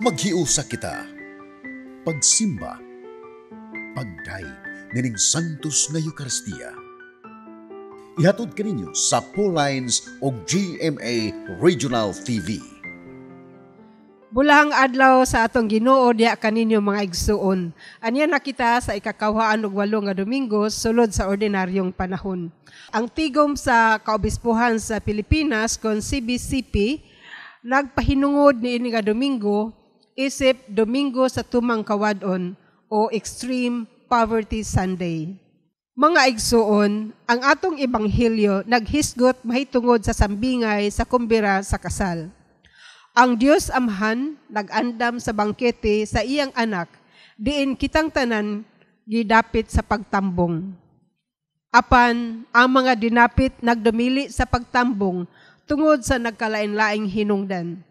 Maghiusa kita, pagsimba, pagdaig nining Santos nga Eucharistia. Ihatod kaninyo sa Pauline's o GMA Regional TV. Bulahang adlaw sa atong Ginoo diha kaninyo mga igsuon. Anya na kita sa ikakawhaan ug 8 nga Domingo sulod sa ordinaryong panahon. Ang tigom sa kaobispuhan sa Pilipinas kon CBCP nagpahinungod niini nga Domingo isip Domingo sa tumang kawadon o Extreme Poverty Sunday. Mga igsuon, ang atong ebanghelyo naghisgot mahitungod sa sambingay sa kumbira sa kasal. Ang Dios Amhan nag-andam sa bangkete sa iyang anak, diin kitang tanan gidapit sa pagtambong. Apan, ang mga dinapit nagdumili sa pagtambong tungod sa nagkalain-laing hinungdan.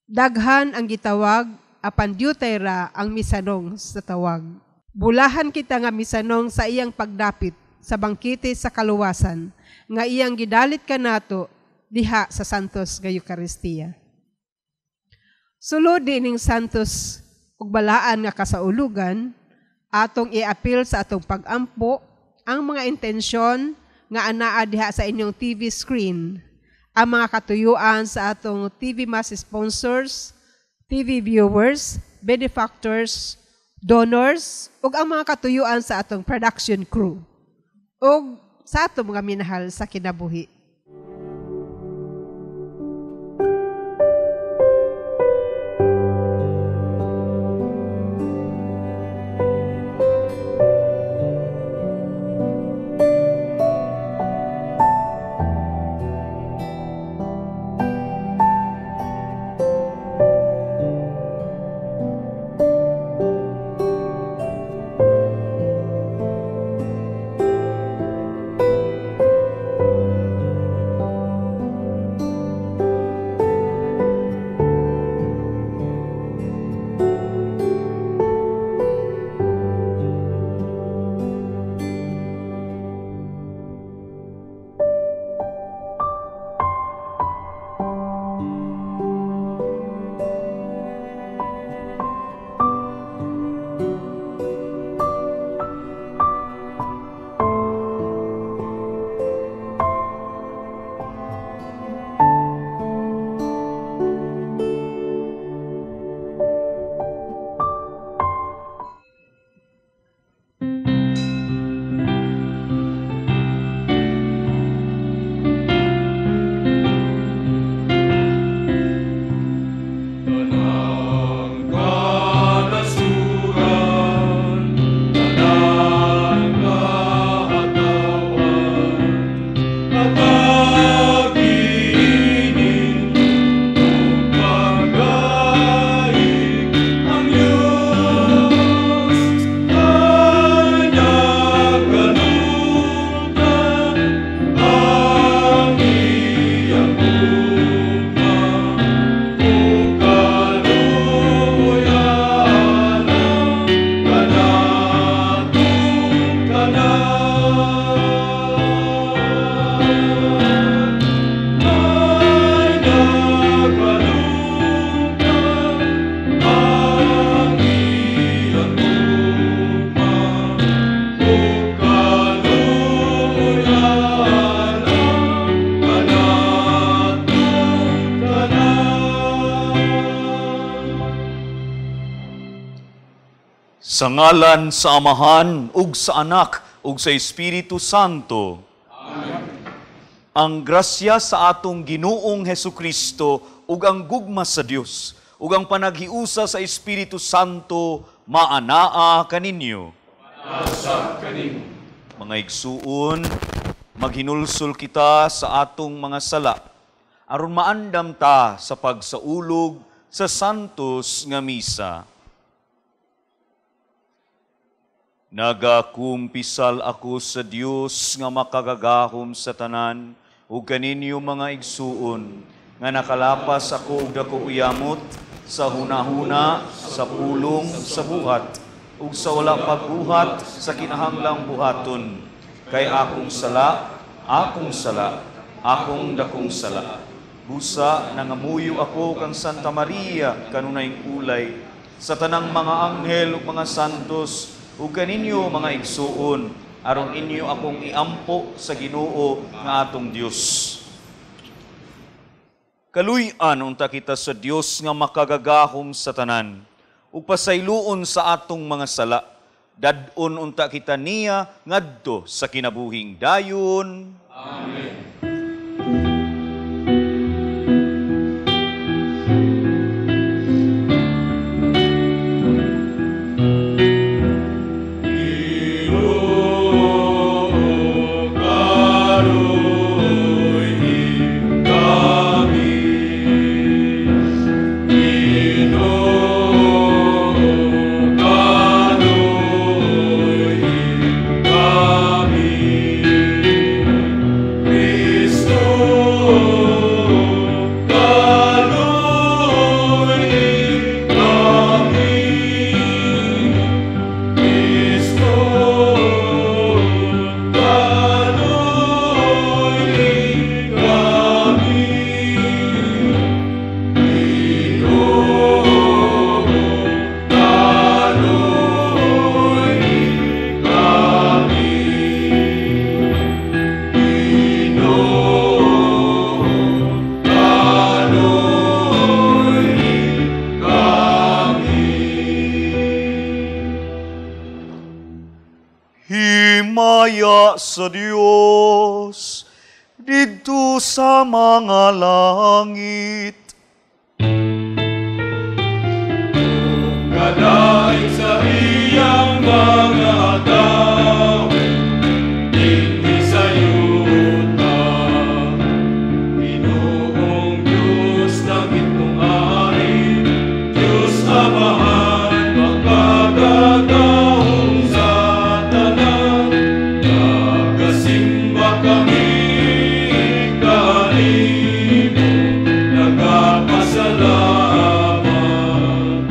Daghan ang gitawag, apan diutayra ang misanong sa tawag. Bulahan kita nga misanong sa iyang pagdapit sa bangkete sa kaluwasan, nga iyang gidalit kanato diha sa Santos nga Eucharistia. Sulod dining Santos ug balaan nga kasaulugan, atong i-appeal sa atong pag-ampo ang mga intensyon nga anaa diha sa inyong TV screen, ang mga katuyuan sa atong TV Mass sponsors, TV viewers, benefactors, donors, ug ang mga katuyuan sa atong production crew, ug sa atong mga minahal sa kinabuhi. Sa ngalan sa Amahan, ug sa Anak, ug sa Espiritu Santo. Amen. Ang grasya sa atong Ginoong Hesukristo, ug ang gugma sa Dios, ug ang panaghiusa sa Espiritu Santo, maanaa kaninyo. Maasa kaninyo. Mga igsuon, maghinulsol kita sa atong mga sala, aron maandam ta sa pagsaulog sa Santos nga Misa. Nagakumpisal ako sa Dios nga makagagahom sa tanan, ug kaninyo mga igsuon, nga nakalapas ako og dako uyamot sa hunahuna, sa pulong, sa buhat, ug sa wala pagbuhat sa kinahanglang buhaton. Kay akong sala, akong dakong sala. Busa nangamuyo ako kang Santa Maria kanunayng ulay sa tanang mga anghel ug mga santos ug kaninyo mga igsuon aron inyo akong iampo sa Ginoo nga atong Dios. Kaluy-an unta kita sa Dios nga makagagahom sa tanan ug pasayloon sa atong mga sala. Dadon unta kita niya ngadto sa kinabuhing dayon. Amen. Himaya sa Dios didto sa mga langit. Kadaig sa iyang mga tao, hindi sa yuta. Ginoong Diyos langit mong ari, Diyos Amahan, makagagahong sa tanan. Nagasimba kami kanimo, nagapasalamat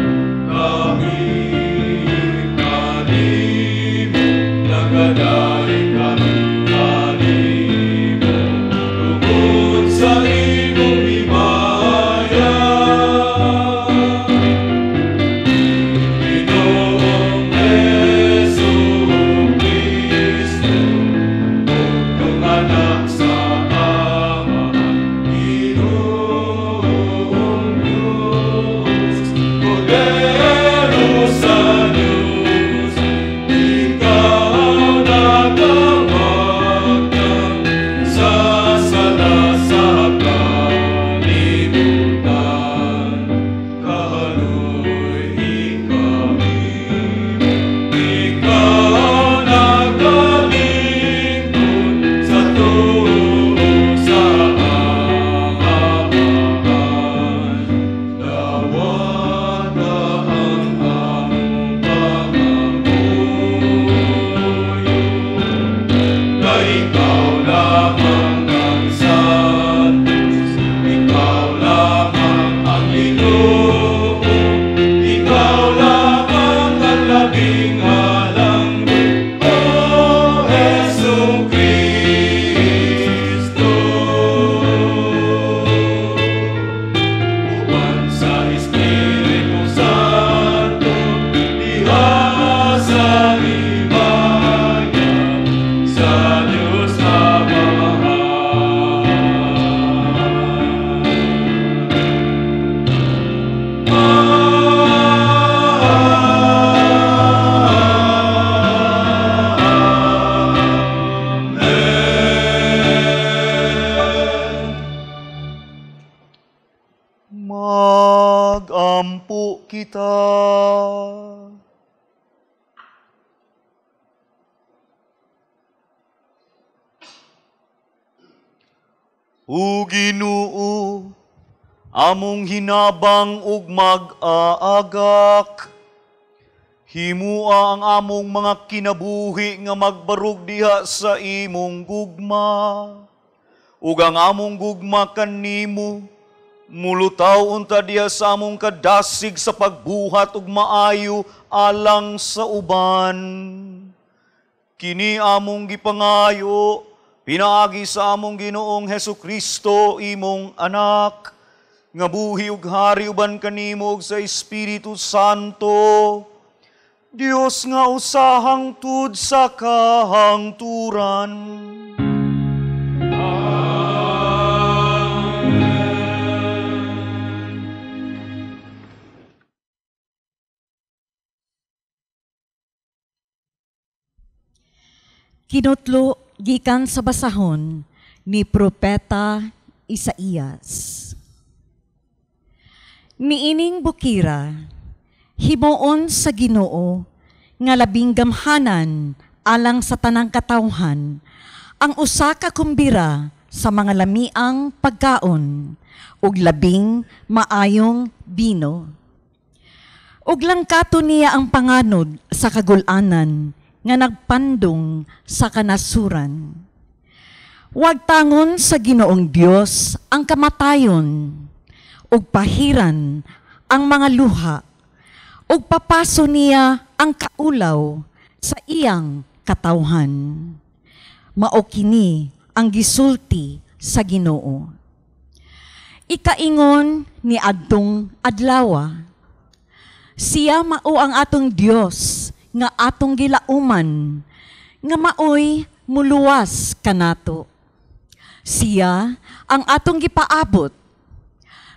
kami kanimo, nagadaig kami kanimo, tungkol sa imong himaya. Ginoong Jesucristo, ug anak sa Ama, Ginoong Diyos, Kordero sa Diyos, ikaw nagawagtan sa sala sa kalibutan. Kaluy kami, ikaw nagalingkod sa tuo sa Amahan. Dawata ang among pangamuyo, na ikaw lamang ang santos, ikaw lamang ang Ginoo, ikaw lamang ang labing halangdon, O Jesucristo. Uban sa Espiritu Santo, diha sa himaya sa Diyos Amahan. Amen. Magampo kita. O Ginoo, among hinabang ug mag-aagak. Himua ang among mga kinabuhi nga magbarug diha sa imong gugma. Ug ang among gugma kanimo mulutaw unta diha sa among kadasig sa pagbuhat ug maayo alang sa uban. Kini among gipangayo Pinaagi sa among Ginoong Hesukristo imong anak, nga buhi ug hari uban kanimo ug sa Espiritu Santo, Dios nga usahang tud sa kahangturan. Kinutlo gikan sa basahon ni Propeta Isaías. Niining bukira, himuon sa Ginoo nga labing gamhanan alang sa tanang katawhan, ang usa ka kumbira sa mga lamiang pagkaon ug labing maayong bino. Ug langkato niya ang panganod sa kagul-anan nga nagpandong sa kanasuran. Huwag tangon sa Ginoong Dios ang kamatayon, ug pahiran ang mga luha, ug papaso niya ang kaulaw sa iyang katawhan. Mao kini ang gisulti sa Ginoo. Ikaingon ni adtong adlawa, siya mao ang atong Dios nga atong gilauman, nga maoy muluwas kanato. Siya ang atong gipaabot,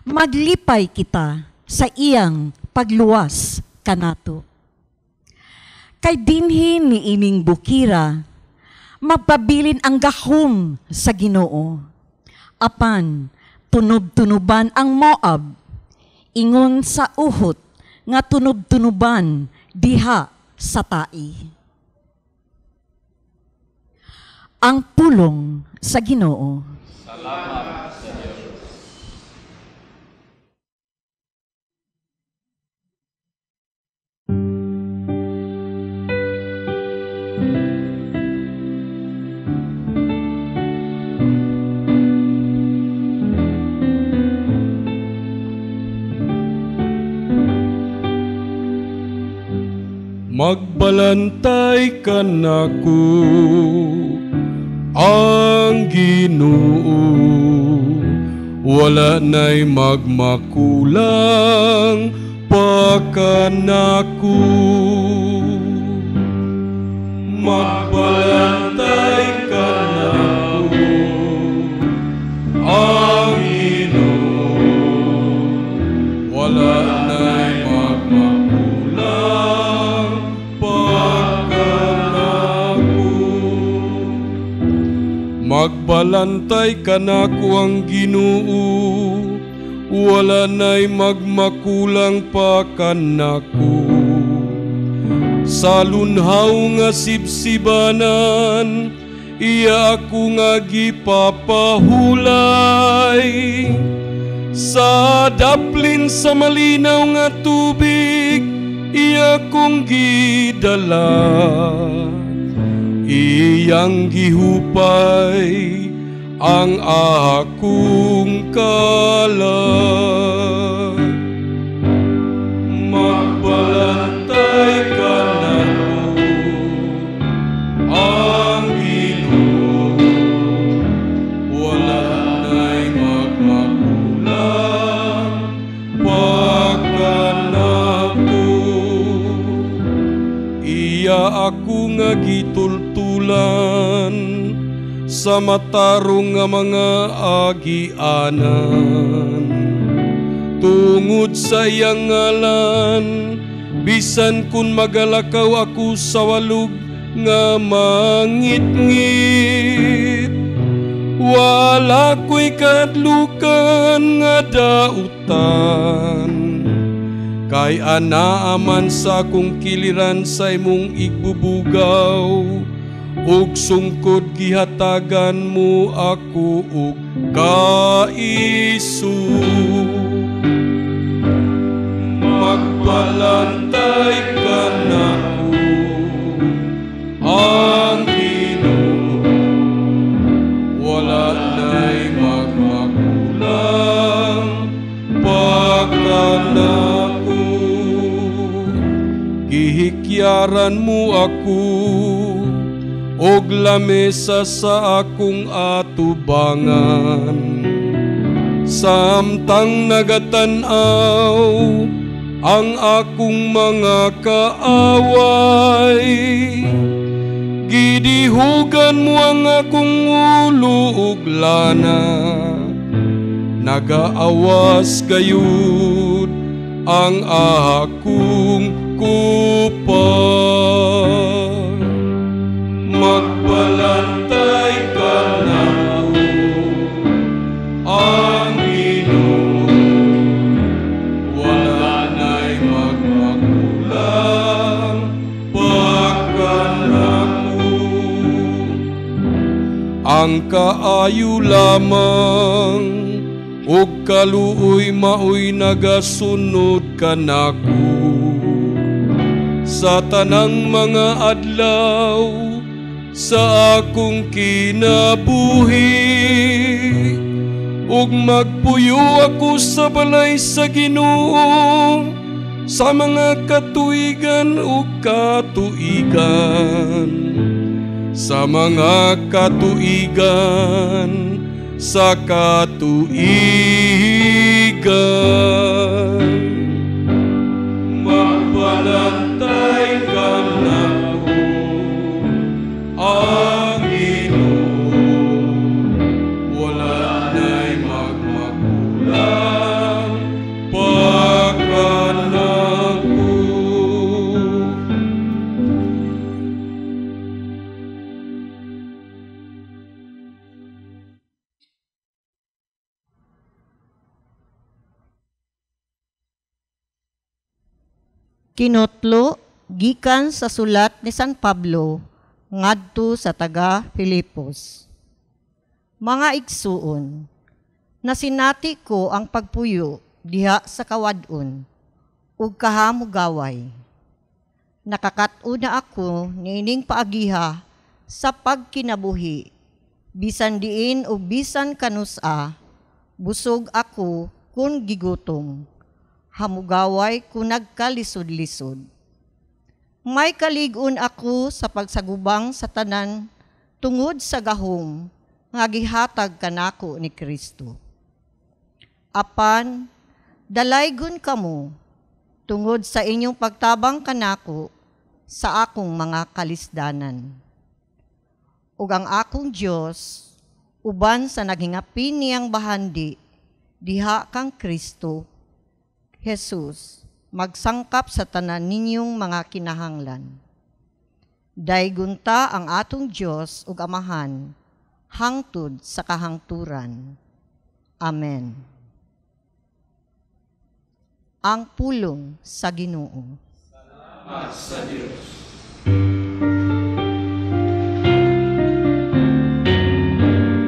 maglipay kita sa iyang pagluwas kanato. Kay dinhi ni ining bukira, magpabilin ang gahom sa Ginoo. Apan, tunob-tunuban ang Moab, ingon sa uhot nga tunob-tunuban diha sa tai. Ang pulong sa Ginoo. Salamat sa Diyos. Magbalantay ka naku, ang Ginoo, wala na'y magmakulang pagkanaku. Magbalantay ka naku, ang Ginoo, wala na'y magmakulang pagkanaku. Magbalantay ka naku ang Ginoo, wala na'y magmakulang pa kanaku. Sa lunhaw nga sibsibanan, iya ako nga gipapahulay. Sa daplin sa malinaw nga tubig, iya kong gidala. Iyang gihupay ang akong kalag. Magbalantay ka naku, ang Ginoo, wala na'y magmakulang pagkanaku. Iya ako nga gitultulan sa matarong nga mga agianan. Tungod sa iyang ngalan, bisan kun magalakaw ako sa walog nga mangit-ngit, wala ko'y kadlukan nga dautan. Kay anaaman sa kong kiliran sa imong igbubugaw, ug sungkod gihatagan mo ako ug kaisu. Magbalantay ka naku, ang Ginoo, wala na'y magmakulang pagkanaku. Gihikyaran mo ako, og lamesa sa akong atubangan. Samtang nagatan-aw ang akong mga kaaway, gidihugan mo ang akong ulo ug lana, nagaawas gayud ang akong kupal. Magbalantay ka na ako, ang Ginoo, wala na'y magmakulang pagkanako. Ang kaayo lamang ug kaluoy maoy nagasunod kanako sa tanang mga adlaw sa akong kinabuhi, ug magpuyo ako sa balay sa Ginoo sa mga katuigan ug katuigan, sa mga katuigan sa katuigan. Magbalantay ka na ako, ang Ginoo, wala na'y magmakulang pagkanako. Kinotlo gikan sa sulat ni San Pablo ngadto sa taga Filipos. Mga igsuon, nasinati ko ang pagpuyo diha sa kawadon ug kahamugaway. Nakakatuna ako niining paagiha sa pagkinabuhi, bisan diin o bisan kanusa, busog ako kun gigutom. Hamugaway kung nagkalisod-lisod. May kaligon ako sa pagsagubang sa tanan tungod sa gahom nga gihatag kanako ni Kristo. Apan, dalaygon kamo tungod sa inyong pagtabang kanako sa akong mga kalisdanan. Ug ang akong Dios, uban sa naghingapin niyang bahandi, diha kang Kristo, Jesus, magsangkap sa tanan ninyong mga kinahanglan. Daygunta ang atong Diyos ug Amahan, hangtod sa kahangturan. Amen. Ang pulong sa Ginoo. Salamat sa Diyos.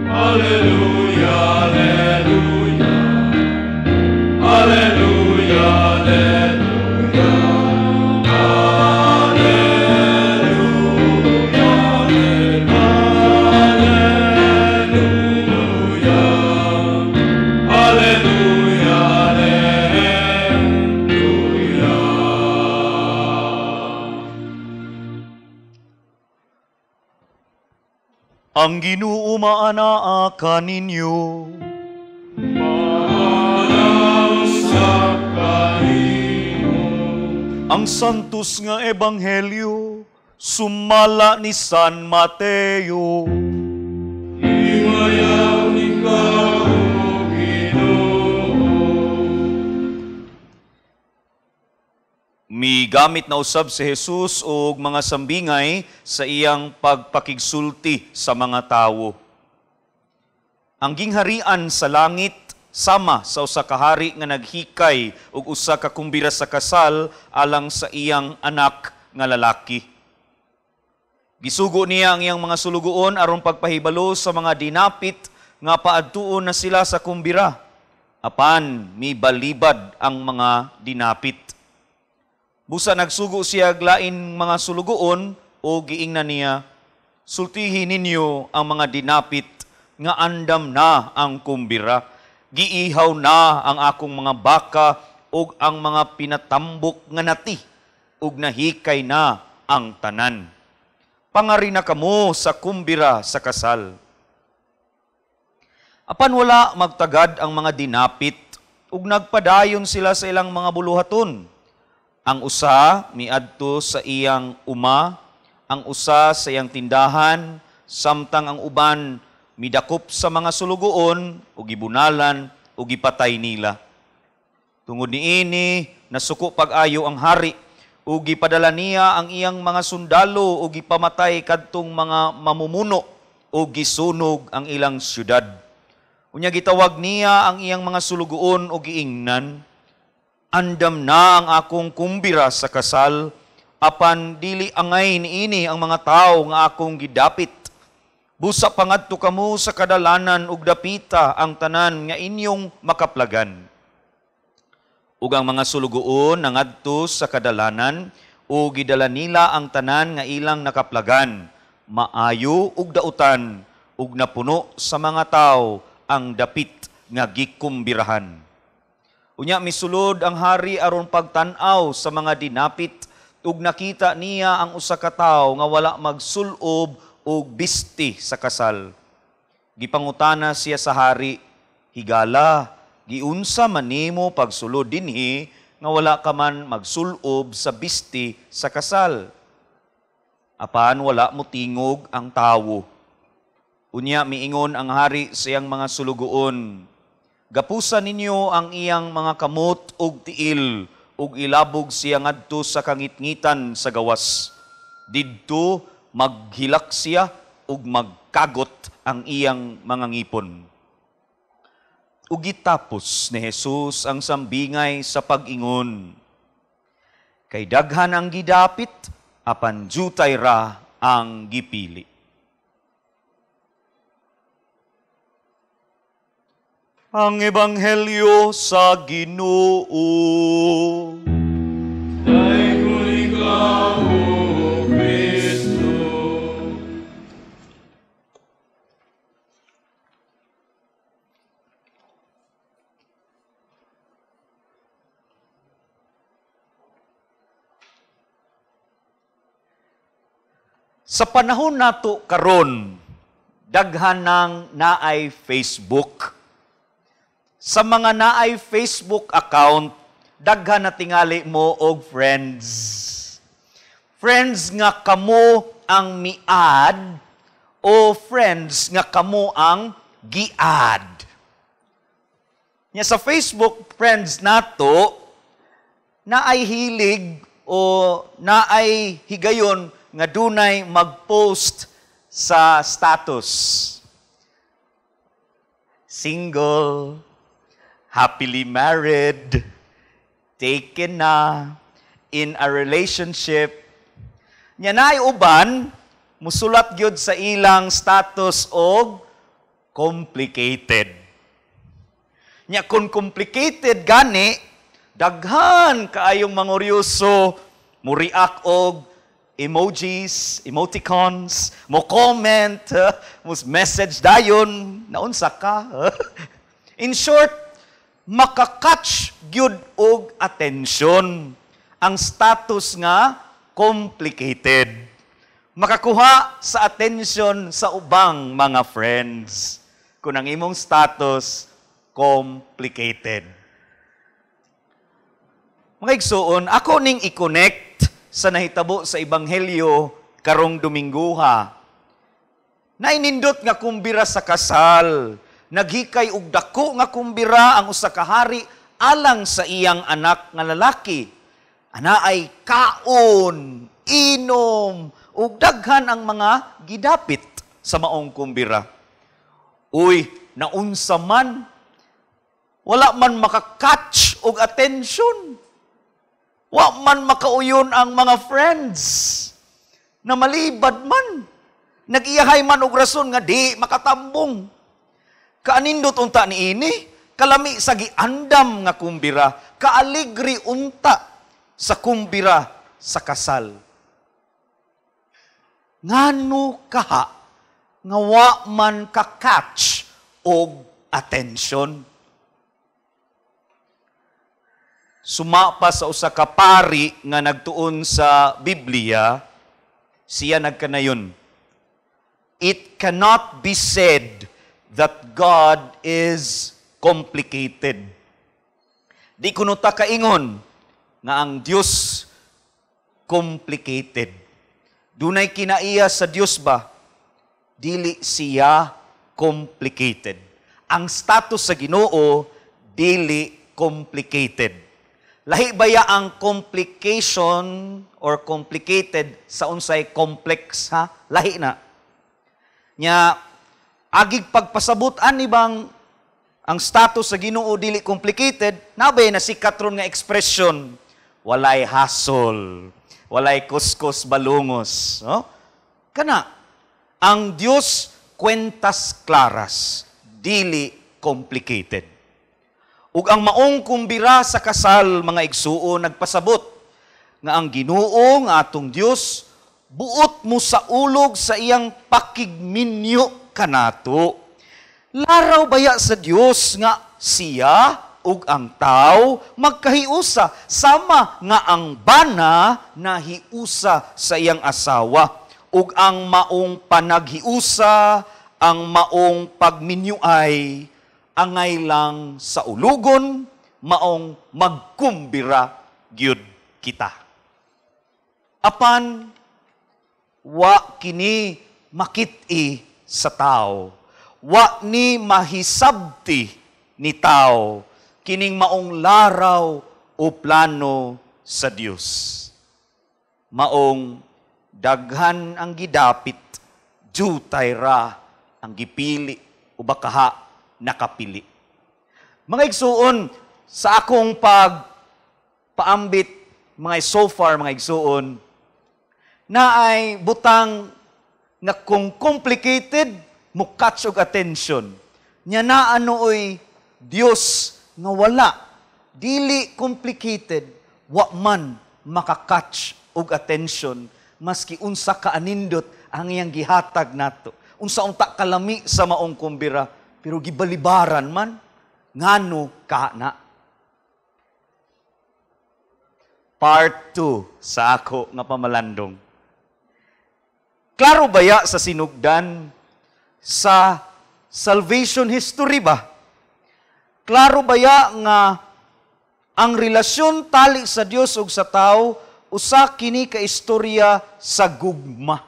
Alleluia, alleluia. Alleluia. Ang Ginoo maanaa kaninyo. Ang santos nga ebanghelyo sumala ni San Mateo. Himayaw ikaw, Ginoo. Migamit na usab si Jesus og mga sambingay sa iyang pagpakigsulti sa mga tawo. Ang gingharian sa langit sama sa usa ka hari nga naghikay og usa ka kumbira sa kasal alang sa iyang anak nga lalaki. Gisugo niya ang iyang mga sulugoon aron pagpahibalo sa mga dinapit nga paadtuon na sila sa kumbira. Apan mibalibad ang mga dinapit. Busa nagsugo siya lain mga sulugoon o giingnan niya, sultihin ninyo ang mga dinapit nga andam na ang kumbira. Giihaw na ang akong mga baka ug ang mga pinatambok nga nati ug nahikay na ang tanan. pangari na kamo sa kumbira sa kasal. Apan wala magtagad ang mga dinapit, ug nagpadayon sila sa ilang mga buluhaton. Ang usa miadto sa iyang uma, ang usa sa iyang tindahan, samtang ang uban midakop sa mga sulugoon, ug gibunalan, ug gipatay nila. Tungod niini, nasuko pag-ayo ang hari, ug gipadala niya ang iyang mga sundalo, ug gipamatay kadtong mga mamumuno, ug gisunog ang ilang syudad. Unya gitawag niya ang iyang mga sulugoon, ug giingnan, andam na ang akong kumbira sa kasal, apan dili angay niini ang mga tao nga akong gidapit. Busa pangadto kamo sa kadalanan, ug dapita ang tanan nga inyong makaplagan. Ug ang mga sulugoon nangadto sa kadalanan, ug gidala nila ang tanan nga ilang nakaplagan, maayo ug dautan, ug napuno sa mga tao ang dapit nga gikumbirahan. Unya misulod ang hari aron pagtan-aw sa mga dinapit, ug nakita niya ang usa ka tawo nga wala magsulob ug bisti sa kasal. Gipangutana siya sa hari, higala, giunsa man nimo pagsulod dinhi nga wala ka man magsulob sa bisti sa kasal? Apan wala mo tingog ang tawo. Unya miingon ang hari sa iyang mga sulugoon, gapusan ninyo ang iyang mga kamot ug tiil, ug ilabog siya ngadto sa kangitngitan sa gawas. Didto maghilak siya ug magkagot ang iyang mga ngipon. Ug gitapos ni Jesus ang sambingay sa pag-ingon, kay daghan ang gidapit, apan jutay ra ang gipili. Ang Ebanghelyo sa Ginoo. Dayon ikaw, O Kristo. Sa panahon nato karon, daghan ng naay Facebook. Sa mga naay Facebook account, daghan na tingali mo og friends. Friends nga kamo ang miad o friends nga kamo ang giad. Nya sa Facebook friends nato, naay hilig o naay higayon nga dunay mag-post sa status. Single, happily married, taken na, in a relationship. Nya naay uban, musulat gyud sa ilang status og complicated. Nya kung complicated gani, daghan kaayong mangoryoso, mo react og emojis, emoticons, mo comment, mo message dayon, naunsa ka. In short, makakatch gyud og atensyon ang status nga complicated. Makakuha sa atensyon sa ubang mga friends kung ang imong status complicated. Mga igsuon, ako ning i-connect sa nahitabo sa Ebanghelyo karong Domingguha. Nainindot nga kumbira sa kasal, naghikay og dako nga kumbira ang usa ka hari alang sa iyang anak nga lalaki. Ana ay kaon, inom, ug daghan ang mga gidapit sa maong kumbira. Uy, naunsa man, wala man makakatch og atensyon. Wa man makauyon ang mga friends na malibad man. Nag-iyahay man og rason nga di makatambong. Kaanindot unta ni ini, kalami sa giandam nga kumbira, kaaligri unta sa kumbira sa kasal. Ngano kaha nga wa man ka-catch og atensyon. Sumapa sa usa ka pari nga nagtuon sa Biblia, Siya nagkanayon. It cannot be said that God is complicated. Di kuno ta kaingon nga ang Dios complicated. Dunay kinaiya sa Dios ba? Dili siya complicated. Ang status sa Ginoo dili complicated. Lahi baya ang complication or complicated sa unsay complex, ha? Lahi na. Nya agig pagpasabutan ni bang ang status sa Ginoo dili complicated, nabay na sikat ron nga expression, walay hasol, walay kuskus balungos, no? Kana ang Dios kwentas klaras, dili complicated. Ug ang maong kumbira sa kasal, mga igsuo, nagpasabot nga ang Ginoo nga atong Dios buot mo sa ulog sa iyang pakigminyo kanato. Laraw baya sa Dios nga siya ug ang tao magkahiusa sama nga ang bana nahiusa sa iyang asawa ug ang maong panaghiusa, ang maong pagminyuay angay lang sa ulugon, maong magkumbira gyud kita. Apan wa kini makit-i sa tao, wa ni mahisabti ni tao kining maong laraw o plano sa Dios. Maong daghan ang gidapit, jutay ra ang gipili o bakaha nakapili. Mga igsuon, sa akong pagpaambit, mga so far, mga igsuon, na ay butang nga kung complicated, mo catch og attention. Nya na ano'y Dios nga wala, dili complicated, wa man makakatch og attention, maski unsa ka anindot ang iyang gihatag nato. Unsa unta kalami sa maong kumbira, pero gibalibaran man, ngano ka na. Part 2 sa ako nga pamalandong. Klaro baya sa sinugdan sa salvation history ba? Klaro baya nga ang relasyon tali sa Dios ug sa tao usa kini ka istorya sa gugma.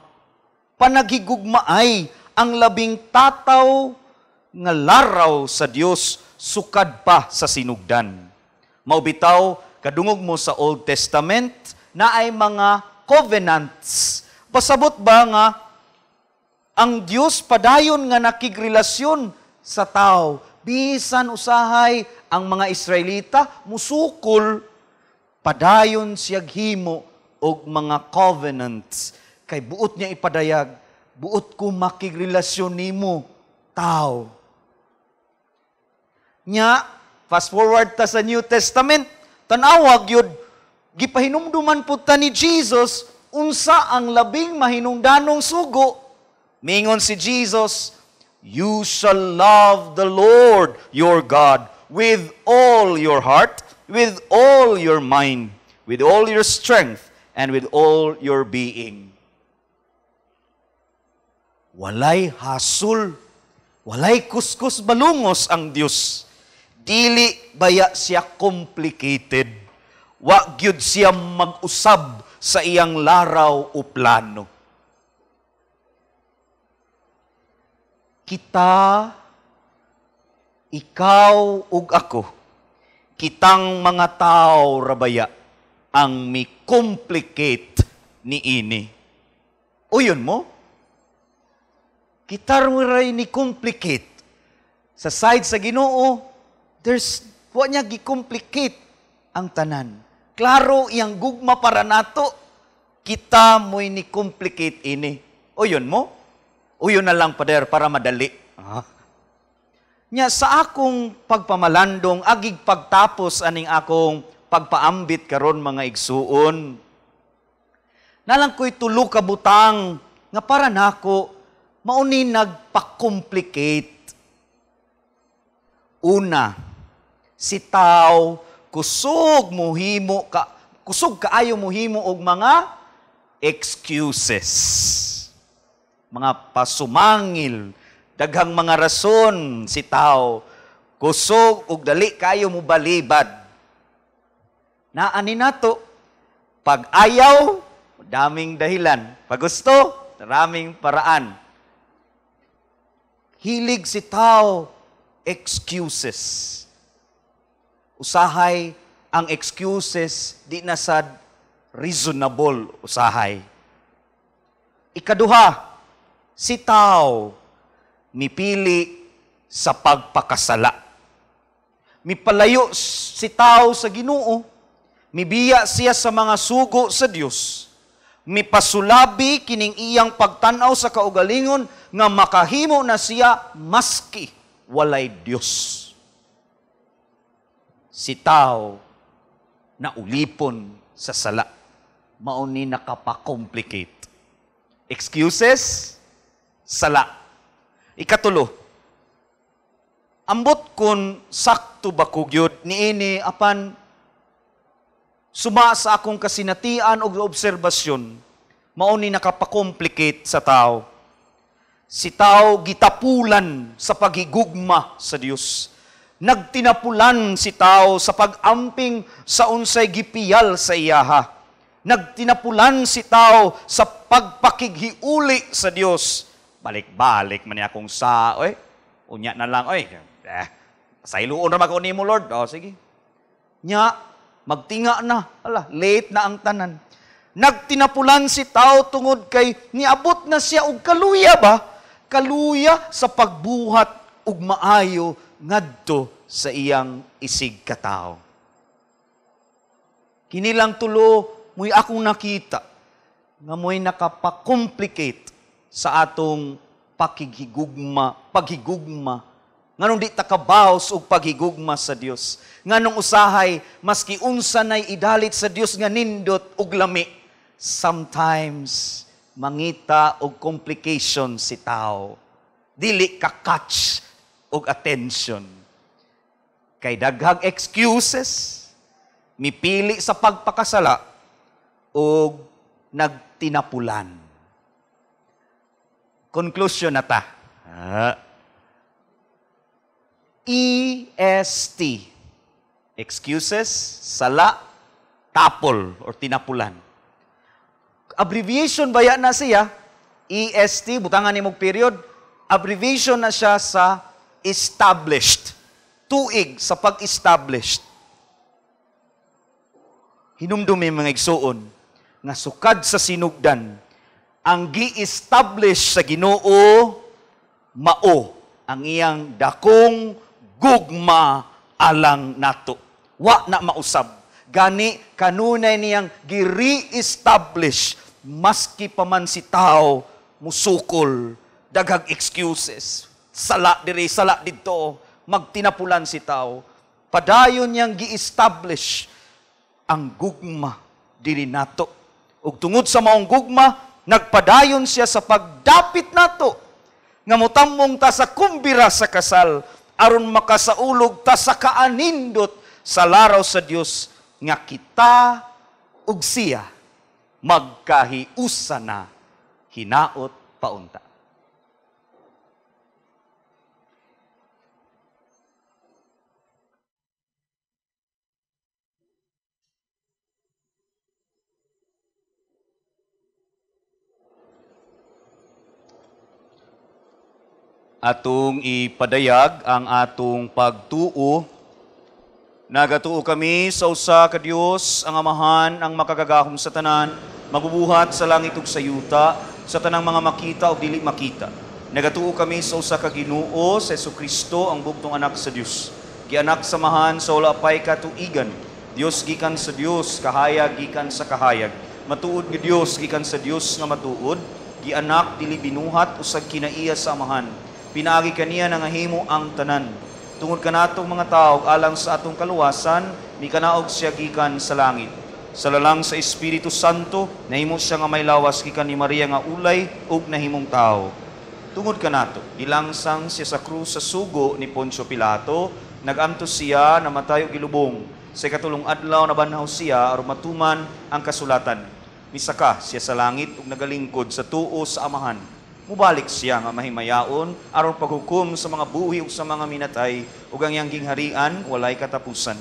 Panaghigugma ay ang labing tataw nga laraw sa Dios sukad pa sa sinugdan. Maubitaw, kadungog mo sa Old Testament na ay mga covenants. Pasabot ba nga ang Dios padayon nga nakigrelasyon sa tao, bisan usahay ang mga Israelita musukol, padayon siyag himo og mga covenants. Kay buot niya ipadayag, buot ko makigrelasyon nimo, tao. Nya, fast forward ta sa New Testament, tanawag yun, gipahinumduman po ta ni Jesus, unsa ang labing mahinungdanong sugo. Mingon si Jesus, you shall love the Lord your God with all your heart, with all your mind, with all your strength, and with all your being. Walay hasul, walay kuskus balungos ang Dios. Dili baya siya complicated. Wa gyud siya mag-usab sa iyang laraw o plano. Kita, ikaw ug ako, kitang mga tao rabaya ang mi-complicate ni ini. O yun mo? Kita ray ni complicate. Sa side sa Ginoo, wa niya gi-complicate ang tanan. Klaro iyang gugma para nato, kita mo'y ni complicate ini. O yun mo? O yun na lang pader para madali. Nya sa akong pagpamalandong, agig pagtapos aning akong pagpaambit karon mga igsuon. Nalang ko'y tulo ka butang nga para nako mauni nagpa-complicate. Una, si tao kusog kaayo mohimo og mga excuses. Mga pasumangil, daghang mga rason si tao, kusog ug dali kayo mo balibad. Naani nato, pag ayaw, daming dahilan. Pag gusto, maraming paraan. Hilig si tao, excuses. Usahay ang excuses, di na sad reasonable usahay. Ikaduha, si tao mipili sa pagpakasala. Mipalayo si tao sa Ginoo, mibiya siya sa mga sugo sa Dios. Mipasulabi kining iyang pagtanaw sa kaugalingon nga makahimo na siya maski walay Dios. Si tao na ulipon sa sala, mao ni nakapakomplicate. Excuses, sala. Ikatulo, ambot kun sakto ba kugyod niini apan suma sa akong kasinatian o obserbasyon, mao ni nakapakomplicate sa tao. Si tao gitapulan sa paghigugma sa Dios. Nagtinapulan si tao sa pag-amping sa unsay gipiyal sa iyaha. Nagtinapulan si tao sa pagpakighiuli sa Dios. Balik-balik man niya kung sa, unya na lang, sa iluon na mag-uni mo, Lord. O, sige. Nya, magtinga na. Late na ang tanan. Nagtinapulan si tao tungod kay niabot na siya og kaluya ba? Kaluya sa pagbuhat ug maayo ngadto sa iyang isig katao. Kinilang tulo, muy akong nakita nga mo'y nakapakomplicate sa atong paghigugma, nganong di takabaos og paghigugma sa Dios. Nganong usahay, maski unsa nay idalit sa Dios nga nindot ug lami, sometimes mangita og complication si tao. Dili ka catch og attention. Kay daghang excuses, mipili sa pagpakasala o nagtinapulan. Conclusion na ta. EST. Excuses, sala, tapol, or tinapulan. Abbreviation baya na siya, EST, butangan ni mong period, abbreviation na siya sa established. Tuig sa pag-established. Hinumdumi mga igsuon nga sukad sa sinugdan ang gi-establish sa Ginoo mao ang iyang dakong gugma alang nato. Wa na mausab. Gani kanunay niyang gi-re-establish maski pa man si tao musukol, daghang excuses. Sala diri, sala dito, magtinapulan si tao. Padayon niyang gi-establish ang gugma diri nato. Ug tungod sa maong gugma, nagpadayon siya sa pagdapit nato nga motamong ta sa kumbira sa kasal aron makasaulog ta sa kaanindot sa laraw sa Dios nga kita ug siya magkahiusa na hinaot paunta. Atong ipadayag ang atong pagtuo. Nagatuo kami sa usa ka Dios, ang Amahan, ang makagagahom sa tanan, mabubuhat sa langit ug sa yuta, sa tanang mga makita o dili makita. Nagatuo kami sa usa ka Ginoo, sa Jesucristo, ang bugtong anak sa Dios. Gianak samahan sa wala pay katuigan. Dios gikan sa Dios, kahayag gikan sa kahayag. Matuod nga Dios gikan sa Dios nga matuod. Gianak dili binuhat usag kinaiya sa Amahan. Pinaagi kaniya nga himo ang tanan. Tungod kanatong mga tao alang sa atong kaluwasan, mi kanaog siya gikan sa langit. Sa lalang sa Espiritu Santo, nahimo siya nga may lawas gikan ni Maria nga ulay ug nahimong tao. Tungod kanato, ilangsang siya sa krus sa sugo ni Poncio Pilato, nagantos siya namatay og gilubong. Sa katulong adlaw nabanhaw siya aron matuman ang kasulatan. Misaka siya sa langit ug nagalingkod sa tuo sa Amahan. Mubalik siya nga mahimayaon aron paghukom sa mga buhi ug sa mga minatay ug ang iyang gingharian walay katapusan.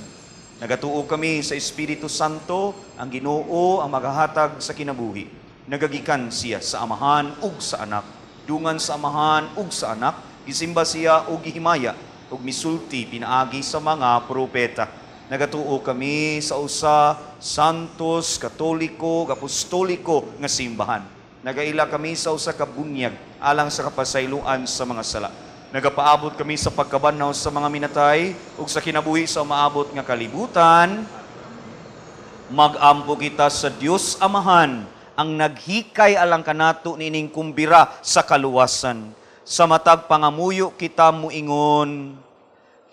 Nagatuo kami sa Espiritu Santo, ang Ginoo ang maghahatag sa kinabuhi. Nagagikan siya sa Amahan ug sa Anak. Dungan sa Amahan ug sa Anak, gisimba siya ug gihimaya ug misulti pinaagi sa mga propeta. Nagatuo kami sa usa santos, katoliko, apostoliko nga simbahan. Nagaila kami sa usa ka bunyag alang sa kapasayloan sa mga sala. Nagapaabot kami sa pagkabanaw sa mga minatay ug sa kinabuhi sa maabot nga kalibutan. Mag-ampo kita sa Dios Amahan, ang naghikay alang kanato nining kumbira sa kaluwasan. Sa matag pangamuyo kita muingon,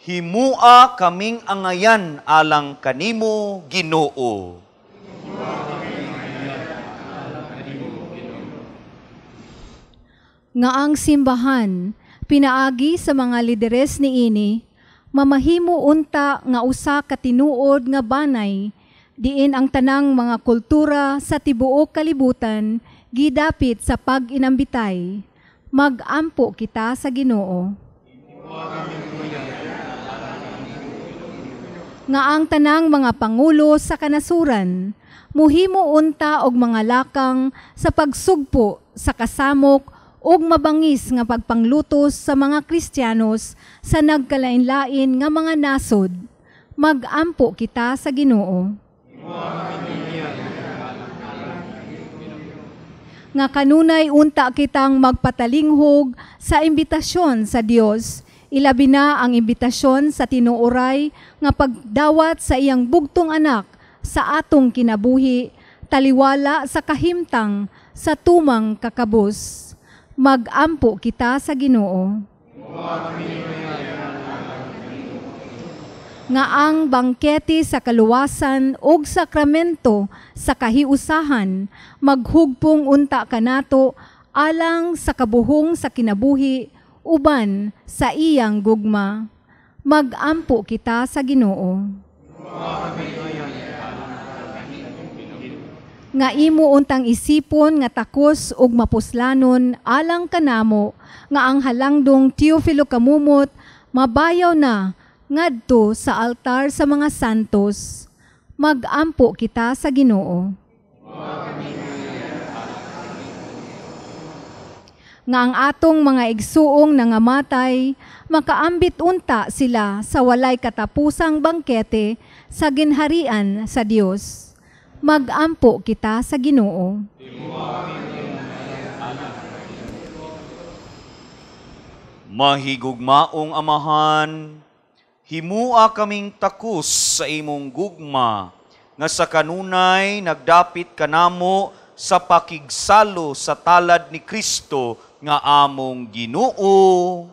himua kaming angayan alang kanimo, Ginoo. Nga ang simbahan, pinaagi sa mga lideres ni ini, mamahimo unta nga usa ka tinuod nga banay, diin ang tanang mga kultura sa tibuok kalibutan, gidapit sa pag-inambitay. Mag-ampo kita sa Ginoo. Nga ang tanang mga pangulo sa kanasuran, muhimo unta og mga lakang sa pagsugpo sa kasamok ug mabangis nga pagpanglutos sa mga Kristiyanos sa nagkalain-lain nga mga nasod. Mag-ampo kita sa Ginoo. Nga kanunay unta kitang magpatalinghog sa imbitasyon sa Dios, ilabi na ang imbitasyon sa tinuoray nga pagdawat sa iyang bugtong anak sa atong kinabuhi, taliwala sa kahimtang sa tumang kakabus. Mag-ampo kita sa Ginoo. Nga ang bangkete sa kaluwasan ug sakramento sa kahiusahan, maghugpong unta kanato alang sa kabuhong sa kinabuhi, uban sa iyang gugma. Mag-ampo kita sa Ginoo. Nga imo untang isipon nga takos ug mapuslanon alang kanamo, nga ang halangdong Teofilo Kamumot mabayaw na ngadto sa altar sa mga santos. Mag-ampo kita sa Ginoo. Nga ang atong mga igsuong nangamatay, makaambit unta sila sa walay katapusang bangkete sa ginharian sa Dios. Mag-ampo kita sa Ginoo. Mahigugmaong Amahan, himua kaming takus sa imong gugma, nga sa kanunay nagdapit kanamo sa pakigsalo sa talad ni Kristo nga among Ginoo. Nagpaka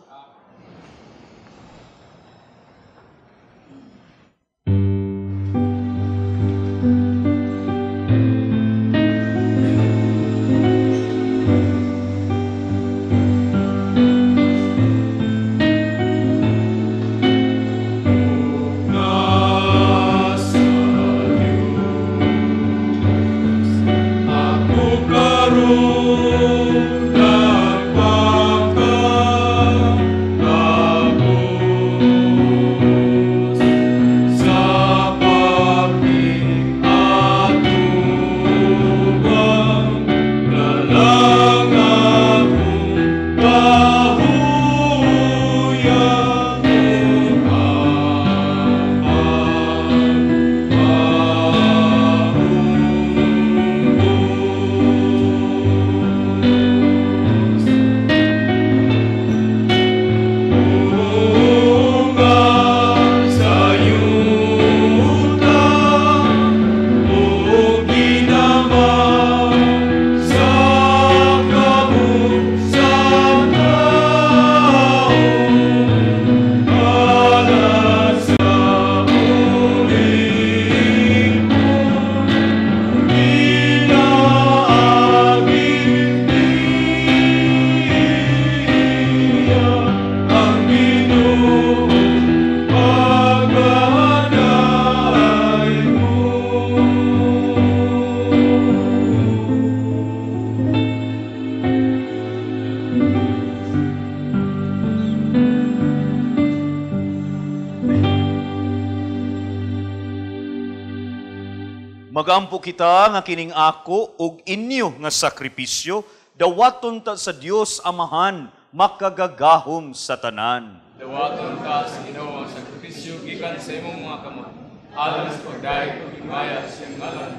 Magampo kita nga kining ako ug inyo nga sakripisyo, dawaton ta sa Dios Amahan, makagagahom sa tanan. Dawaton ta sa Ginoo ang sakripisyo gikan sa imong mga kamot. Alang sa pagdayeg ug himaya sa iyang ngalan,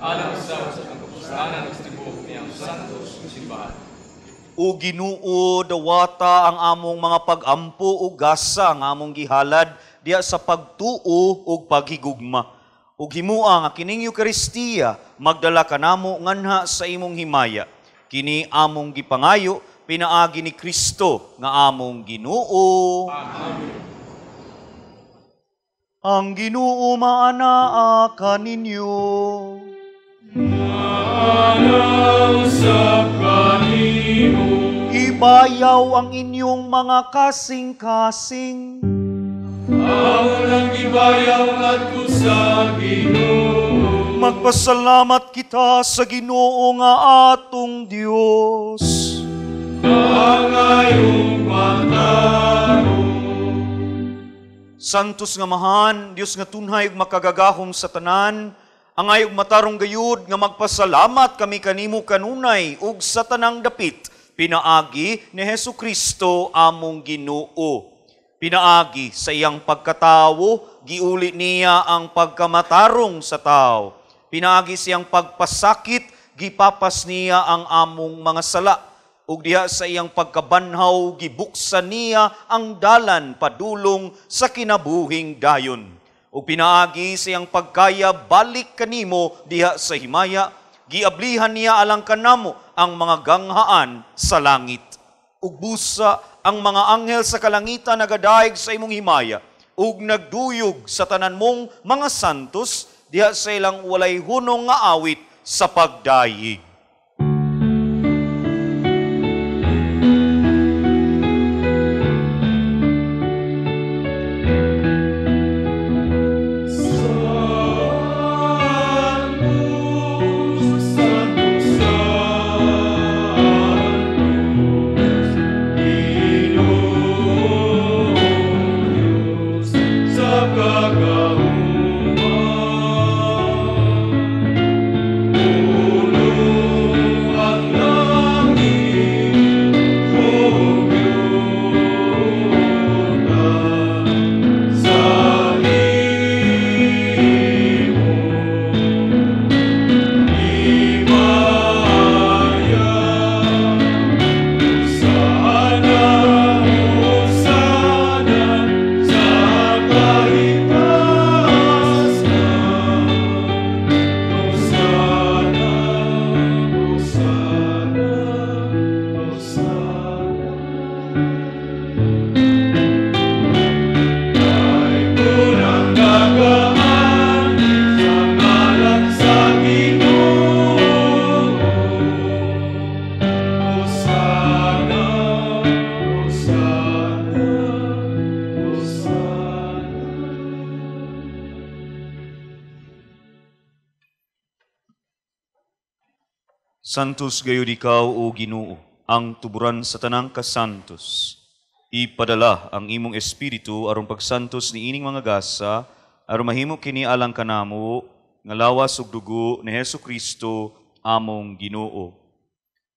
alang sa pagkapuslanan ug tibok niyang santos ug simbahan. O Ginoo, dawata ang among mga pagampo ug gasa nga among gihalad diya sa pagtuo ug paghigugma. Ug himua nga kining Eucharistia magdala kanamo nganha sa imong himaya. Kini among gipangayo pinaagi ni Kristo nga among Ginoo. Amen. Ang Ginoo maanaa kaninyo. Maanausap kanimo. Ibayaw ang inyong mga kasing-kasing. Amo lang gibayaw ngadto sa Ginoo. Magpasalamat kita sa Ginoo nga atong Dios. Angayong matarong. Santos nga mahan, Dios nga tunhay ug makagagahom sa tanan, angay ug matarong gayud nga magpasalamat kami kanimo kanunay ug sa tanang dapit pinaagi ni Hesukristo among Ginoo. Pinaagi sa iyang pagkatawo, giuli niya ang pagkamatarong sa tao. Pinaagi siyang pagpasakit, gipapas niya ang among mga sala. Ug diha sa iyang pagkabanhaw, gibuksan niya ang dalan padulong sa kinabuhing dayon. Ug pinaagi sa iyang pagkaya balik kanimo diha sa himaya, giablihan niya alang kanamo ang mga ganghaan sa langit. Ug busa ang mga anghel sa kalangitan nagadaig sa imong himaya, ug nagduyog sa tanan mong mga santos, diha sa ilang walay hunong nga awit sa pagdayig. Santos gayud ikaw, O Ginoo, ang tuburan sa tanang kasantos. Ipadala ang imong espiritu aron pagsantos ni ining mga gasa, aron mahimo kini alang kanamo nga lawas ug dugo ni Hesukristo among Ginoo.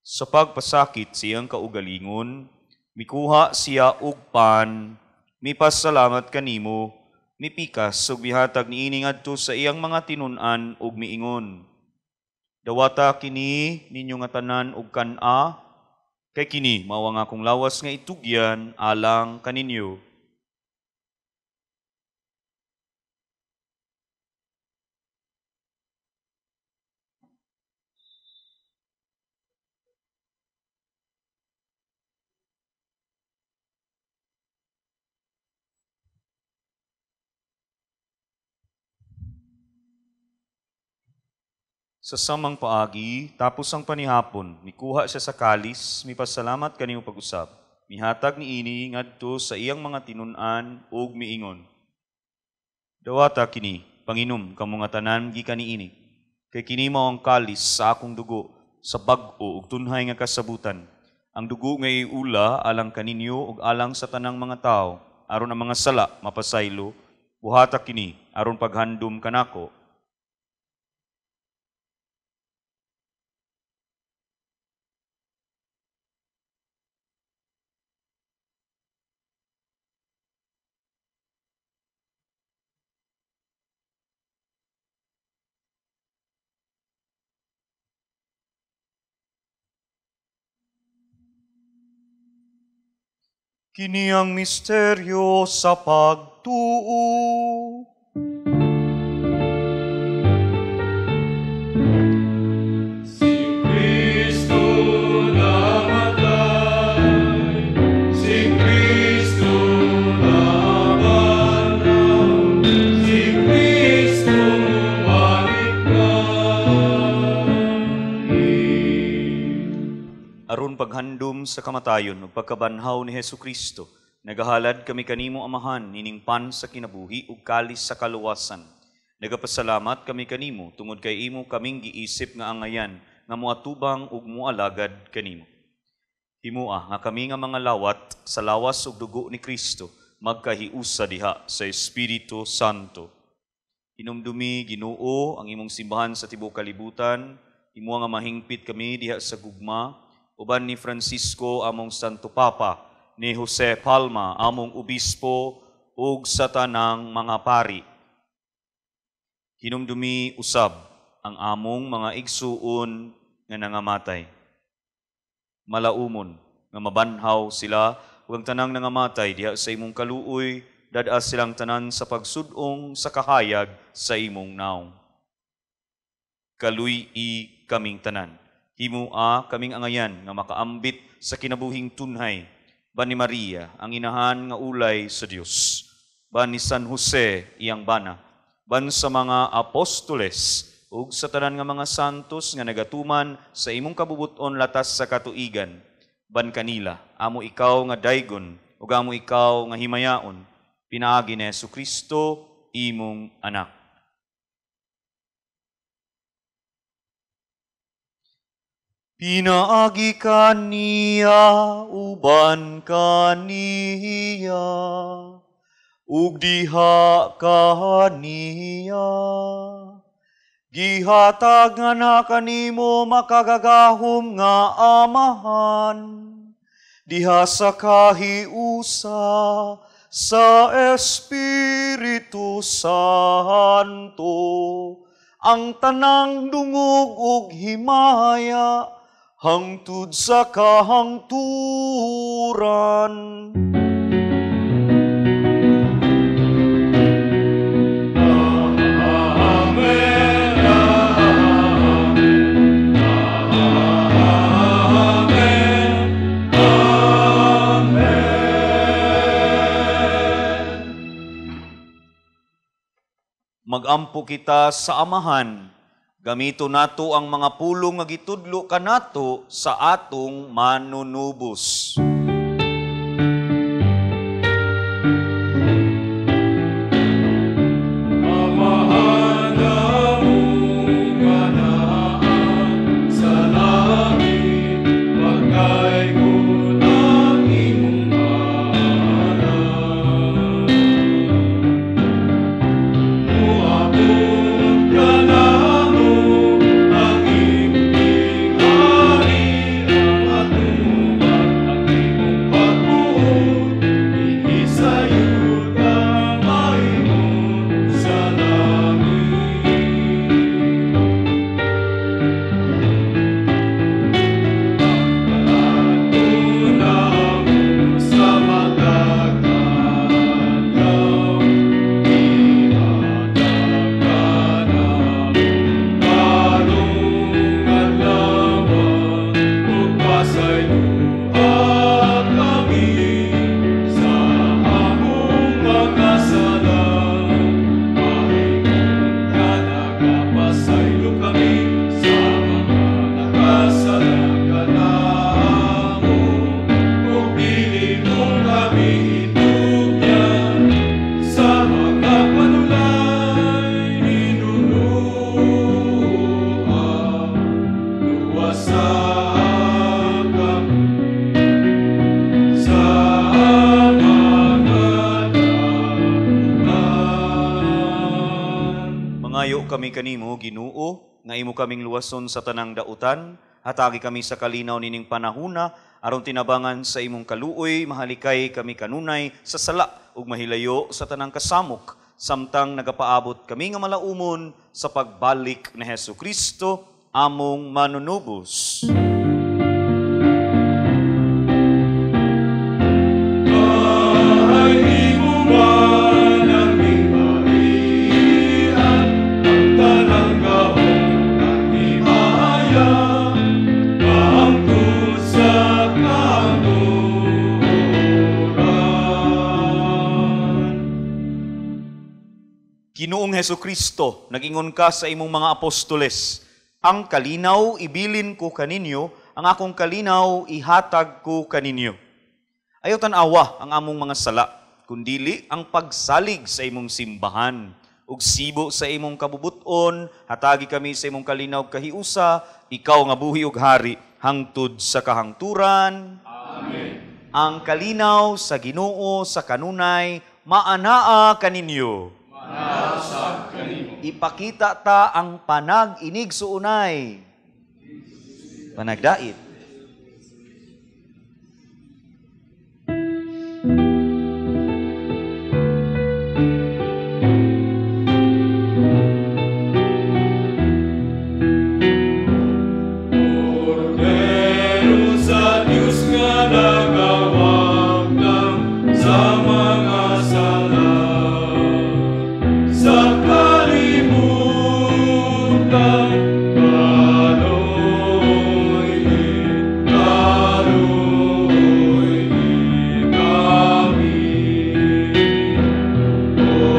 Sa pagpasakit siyang kaugalingon, mikuha siya og pan, mipasalamat kanimo, mipikas ug mihatag niini ngadto sa iyang mga tinun-an ug miingon. Dawata kini ninyo nga tanan og kan-a, kay kini mao ang akong lawas nga itugyan alang kaninyo. Sa samang paagi, tapos ang panihapon, mikuha siya sa kalis, mipasalamat kanimo pag-usap. Mihatag ni ini ngadto sa iyang mga tinun-an ug miingon. Dawata kini, panginom kamo nga tanan gikan niini. Kay kini mao ang kalis sa akong dugo, sa bag-o ug tunhay nga kasabutan. Ang dugo nga iula alang kaninyo ug alang sa tanang mga tao, aron ang mga sala mapasaylo. Buhata kini aron paghandom kanako. Kini ang misteryo sa pagtuo. Si Kristo namatay, si Kristo nabanang, si Kristo malikay. Aron paghandom sa kamatayon ug pagkabanhaw ni Hesukristo, nagahalad kami kanimo Amahan nining pan sa kinabuhi ug kalis sa kaluwasan. Nagapasalamat kami kanimo tungod kay imo kaming giisip nga angayan nga moatubang ug moalagad kanimo. Himoa nga kami nga mga lawat sa lawas ug dugo ni Kristo magkahiusa diha sa Espiritu Santo. Hinumdumi Ginoo ang imong simbahan sa tibuok kalibutan, imo nga mahingpit kami diha sa gugma, uban ni Francisco among Santo Papa, ni Jose Palma among obispo ug sa tanang mga pari. Hinumdumi usab ang among mga igsuon nga nangamatay. Malaumon nga mabanhaw sila ug ang tanang nangamatay diha sa imong kaluoy, dad-as silang tanan sa pagsudong sa kahayag sa imong naong. Kaluy-i kaming tanan. Himoa kaming angayan nga makaambit sa kinabuhing tunhay. Ban ni Maria, ang inahan nga ulay sa Dios. Ban ni San Jose, iyang bana. Ban sa mga apostoles ug sa tanan nga mga santos nga nagatuman sa imong kabubuton latas sa katuigan. Ban kanila, amo ikaw nga daygon ug amo ikaw nga himayaon. Pinaagi ni Hesukristo, imong anak. Pinaagi kaniya, uban kaniya, ug diha kaniya. Gihatag nga na kanimo makagagahom nga Amahan, diha sa kahiusa sa Espiritu Santo, ang tanang dungog ug himaya, hangtud sa kahangturan. Magampo kita sa Amahan, gamito nato ang mga pulong nga gitudlo kanato sa atong manunubos. Kami kanimo Ginoo nga imo kaming luwason sa tanang dautan, hatagi kami sa kalinaw nining panahuna aron tinabangan sa imong kaluoy, mahalikay kami kanunay sa sala ug mahilayo sa tanang kasamok, samtang nagapaabot kami nga malaumon sa pagbalik ni Hesukristo among manunubos. Hesukristo, nagingon ka sa imong mga apostoles, ang kalinaw ibilin ko kaninyo, ang akong kalinaw ihatag ko kaninyo. Ayaw tan-awa ang among mga sala, kundili ang pagsalig sa imong simbahan. Ug sibo sa imong kabubuton, hatagi kami sa imong kalinaw kahiusa, ikaw nga buhi ug hari, hangtod sa kahangturan. Amen. Ang kalinaw sa Ginoo sa kanunay, maanaa kaninyo. Manasa kanimo. Ipakita ta ang panag-inig suunay. Panagdait. Cordero sa Diyos nga nagawag ng sa mga sala, sa kalibutan, kaluoy kami.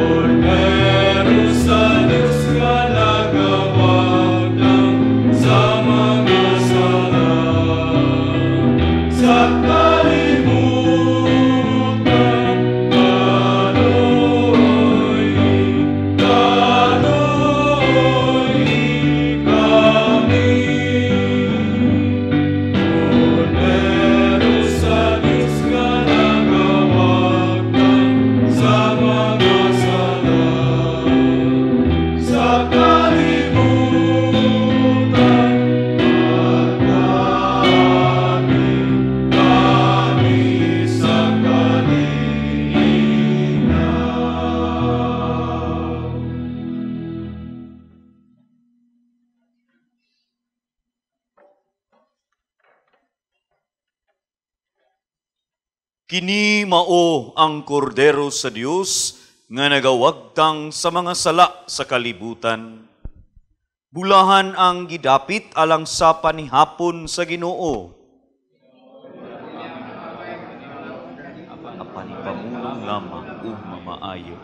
Cordero sa Diyos nga nagawag ng sa mga sala, sa kalibutan, kaluoy kami. Cordero sa Diyos nga nagawag ng sa mga sala, sa kalibutan, kami sa kalinaw. Kini mao ang kordero sa Dios nga nagawagtang sa mga sala sa kalibutan. Bulahan ang gidapit alang sa panihapon sa Ginoo. Apanipamulong lamang ug mamaayo.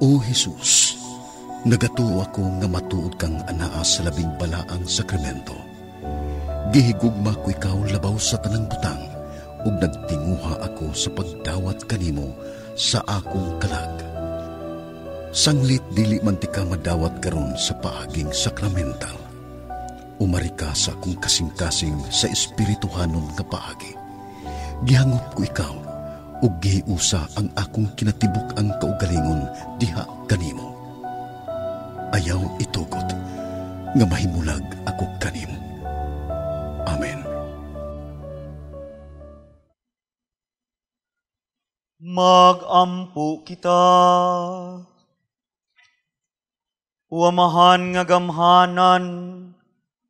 O Jesus, nagatuo ako nga matuod kang anaa sa labing balaang sakramento. Gihigugma ko ikaw labaw sa tanang butang, ug nagtinguha ako sa pagdawat kanimo sa akong kalag. Sanglit dili man ti ka madawat karon sa paaging sakramental. Umari ka sa akong kasing-kasing sa espirituhanon nga paagi. Gihangop ko ikaw, ug gihiusa ang akong kinatibuk ang kaugalingon diha kanimo. Ayaw itugot nga mahimulag ako kanimo. Amen. Magampo kita. Uamahan nga gamhanan,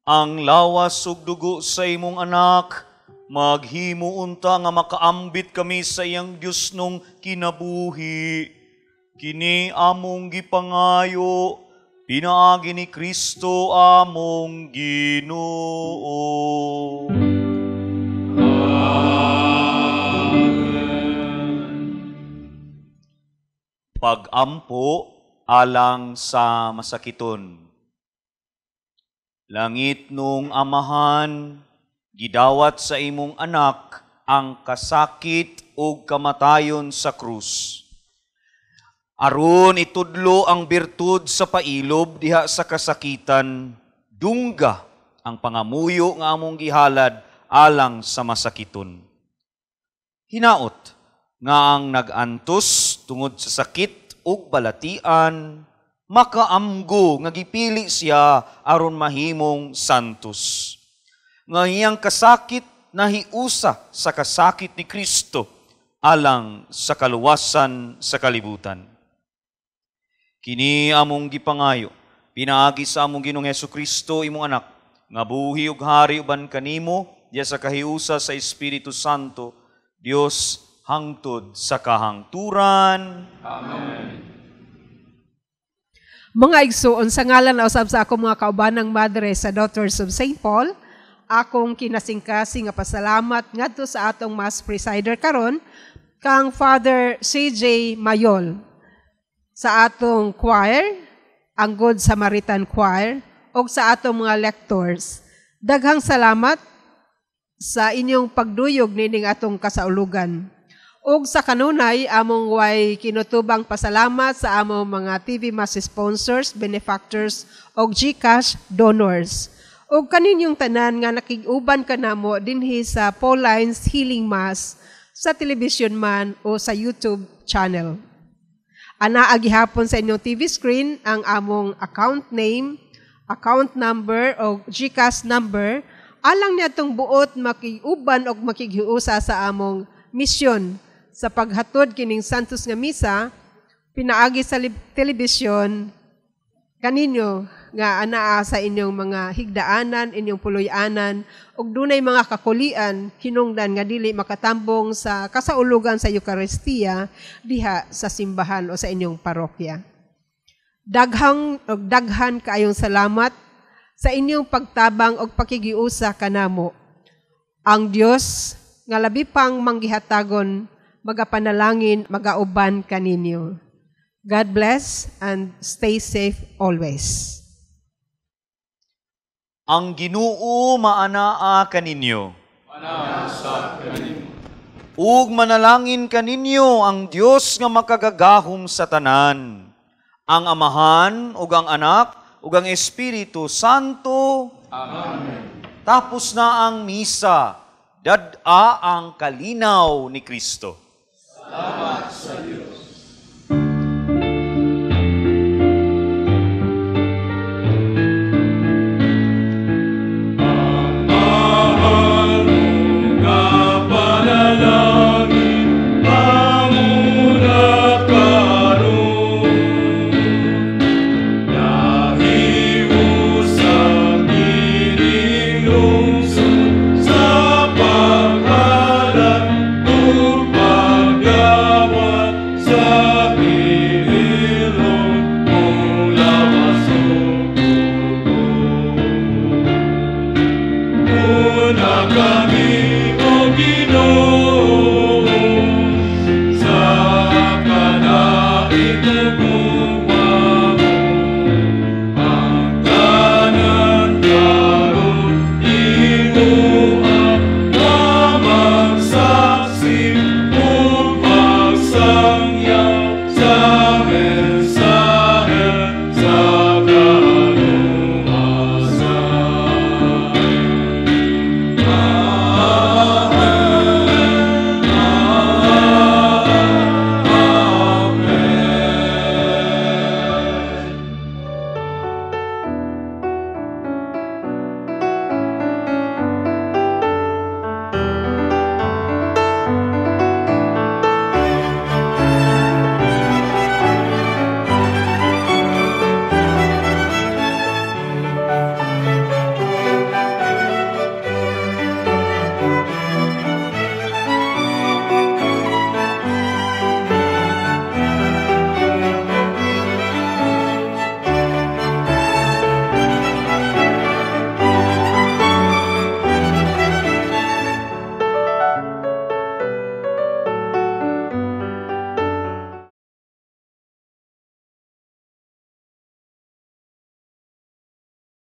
ang lawas ug dugo sa imong anak, maghimo unta nga makaambit kami sa iyang Dios nung kinabuhi. Kini among gipangayo, pinaagi ni Kristo among Ginoo. Pagampo alang sa masakiton. Langit nung amahan, gidawat sa imong anak ang kasakit o kamatayon sa krus. Aron itudlo ang birtud sa pailob diha sa kasakitan, dungga ang pangamuyo nga among gihalad alang sa masakiton. Hinaot nga ang nag-antos tungod sa sakit ug balatian, makaamgo nga gipili siya aron mahimong santos. Nga iyang kasakit nahiusa sa kasakit ni Kristo alang sa kaluwasan sa kalibutan. Kini among gipangayo, pinaagi sa among Ginoong Hesukristo imong anak, nga buhi ug hari uban kanimo diya sa kahiusa sa Espiritu Santo, Dios hangtod sa kahangturan. Amen. Mga igsuon, sa ngalan na usab sa akong mga kaubanang madre sa Daughters of St. Paul, akong kinasingkasing nga pasalamat ngadto sa atong Mass Presider karon kang Father CJ Mayol sa atong choir, ang Good Samaritan Choir, o sa atong mga lectors. Daghang salamat sa inyong pagduyog nining atong kasaulugan. Ug sa kanunay, among way kinutubang pasalamat sa among mga TV Mass sponsors, benefactors, o GCash donors. Ug kaninyong tanan nga nakig-uban kanamo dinhi sa Paulines Healing Mass sa television man o sa YouTube channel. Anaa gihapon sa inyong TV screen ang among account name, account number o GCash number alang niadtong buot makig-uban o makighiusa sa among misyon sa paghatod kining Santos nga misa pinaagi sa telebisyon kaninyo nga anaa sa inyong mga higdaanan, inyong puloy-anan ug dunay mga kakulian hinungdan nga dili makatambong sa kasaulugan sa Eucharistia diha sa simbahan o sa inyong parokya. Daghan kaayong salamat sa inyong pagtabang o pakigiusa kanamo. Ang Dios nga labi pang manggihatagon, magapanalangin, magauban kaninyo. God bless and stay safe always. Ang Ginoo maanaa kaninyo. Manasa kaninyo. Ug manalangin kaninyo ang Dios nga makagagahom sa tanan. Ang Amahan ug ang Anak ug ang Espiritu Santo. Amen. Tapos na ang misa, dad-a ang kalinaw ni Kristo. Salamat sa Diyos.